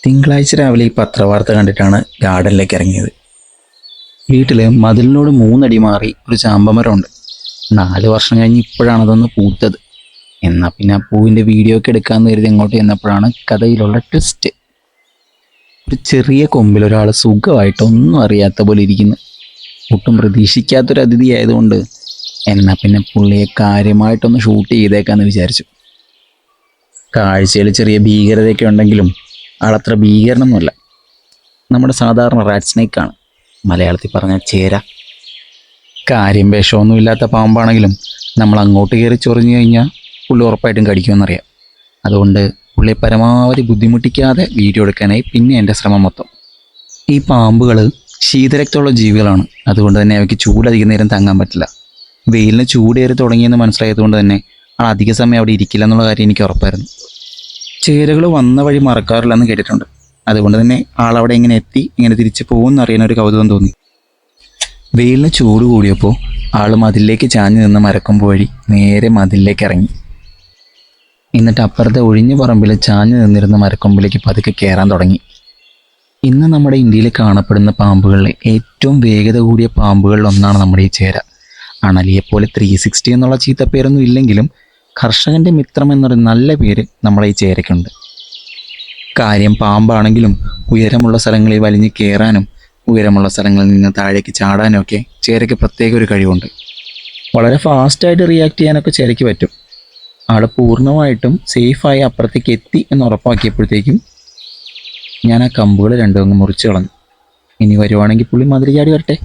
തിങ്കളാഴ്ച രാവിലെ ഈ പത്രവാർത്ത കണ്ടിട്ടാണ് ഗാർഡനിലേക്ക് ഇറങ്ങിയത്. വീട്ടിൽ മതിലിനോട് 3 അടി മാറി ഒരു ചാമ്പമരമുണ്ട്. 4 വർഷം കഴിഞ്ഞ് ഇപ്പോഴാണ് അതൊന്ന് പൂത്തത്. എന്നാൽ പിന്നെ ആ പൂവിൻ്റെ വീഡിയോ ഒക്കെ എടുക്കാമെന്ന് കരുതി അങ്ങോട്ട് ചെന്നപ്പോഴാണ് കഥയിലുള്ള ട്വിസ്റ്റ്. ഒരു ചെറിയ കൊമ്പിൽ ഒരാൾ സുഖമായിട്ട് ഒന്നും അറിയാത്ത പോലെ ഇരിക്കുന്നു. ഒട്ടും പ്രതീക്ഷിക്കാത്തൊരു അതിഥി ആയതുകൊണ്ട് എന്നാൽ പിന്നെ പുള്ളിയെ കാര്യമായിട്ടൊന്ന് ഷൂട്ട് ചെയ്തേക്കാമെന്ന് വിചാരിച്ചു. കാഴ്ചയിൽ ചെറിയ ഭീകരതയൊക്കെ ഉണ്ടെങ്കിലും ആളത്ര ഭീകരനൊന്നുമല്ല. നമ്മുടെ സാധാരണ റാറ്റ് സ്നേക്കാണ്, മലയാളത്തിൽ പറഞ്ഞാൽ ചേര. കാര്യം വിഷമൊന്നുമില്ലാത്ത പാമ്പാണെങ്കിലും നമ്മൾ അങ്ങോട്ട് കയറി ചൊറിഞ്ഞു കഴിഞ്ഞാൽ പുള്ളി ഉറപ്പായിട്ടും കടിക്കുമെന്നറിയാം. അതുകൊണ്ട് പുള്ളിയെ പരമാവധി ബുദ്ധിമുട്ടിക്കാതെ വീഡിയോ എടുക്കാനായി പിന്നെ എൻ്റെ ശ്രമം മൊത്തം. ഈ പാമ്പുകൾ ശീതരക്തമുള്ള ജീവികളാണ്. അതുകൊണ്ട് തന്നെ അവയ്ക്ക് ചൂടധികം നേരം താങ്ങാൻ പറ്റില്ല. വെയിലിന് ചൂടേറി തുടങ്ങിയെന്ന് മനസ്സിലായതുകൊണ്ട് തന്നെ ആൾ അധിക സമയം അവിടെ ഇരിക്കില്ല എന്നുള്ള കാര്യം എനിക്ക് ഉറപ്പായിരുന്നു. ചേരകൾ വന്ന വഴി മറക്കാറില്ലെന്ന് കേട്ടിട്ടുണ്ട്. അതുകൊണ്ട് തന്നെ ആളവിടെ എങ്ങനെ എത്തി ഇങ്ങനെ തിരിച്ചു പോകുമെന്ന് അറിയാനൊരു കൗതുകം തോന്നി. വെയിലിന് ചൂട് കൂടിയപ്പോൾ ആൾ മതിലിലേക്ക് ചാഞ്ഞു നിന്ന് മരക്കൊമ്പ് വഴി നേരെ മതിലിലേക്ക് ഇറങ്ങി. എന്നിട്ട് അപ്പുറത്തെ ഒഴിഞ്ഞ പറമ്പിൽ ചാഞ്ഞു നിന്നിരുന്ന മരക്കൊമ്പിലേക്ക് പതുക്കെ കയറാൻ തുടങ്ങി. ഇന്ന് നമ്മുടെ ഇന്ത്യയിൽ കാണപ്പെടുന്ന പാമ്പുകളിലെ ഏറ്റവും വേഗത കൂടിയ പാമ്പുകളിൽ ഒന്നാണ് നമ്മുടെ ഈ ചേര. അണലിയെപ്പോലെ 360 എന്നുള്ള ചീത്തപ്പേരൊന്നും ഇല്ലെങ്കിലും കർഷകൻ്റെ മിത്രം എന്നൊരു നല്ല പേര് നമ്മളെ ഈ ചേരയ്ക്കുണ്ട്. കാര്യം പാമ്പാണെങ്കിലും ഉയരമുള്ള സ്ഥലങ്ങളിൽ വലിഞ്ഞ് കയറാനും ഉയരമുള്ള സ്ഥലങ്ങളിൽ നിന്ന് താഴേക്ക് ചാടാനും ഒക്കെ ചേരയ്ക്ക് പ്രത്യേക ഒരു കഴിവുണ്ട്. വളരെ ഫാസ്റ്റായിട്ട് റിയാക്ട് ചെയ്യാനൊക്കെ ചേരയ്ക്ക് പറ്റും. ആൾ പൂർണ്ണമായിട്ടും സേഫായി അപ്പുറത്തേക്ക് എത്തി എന്ന് ഉറപ്പാക്കിയപ്പോഴത്തേക്കും ഞാൻ ആ കമ്പുകൾ രണ്ടും അങ്ങ് മുറിച്ച് കളഞ്ഞു. ഇനി വരുവാണെങ്കിൽ പുള്ളി മതിൽ ചാടി വരട്ടെ.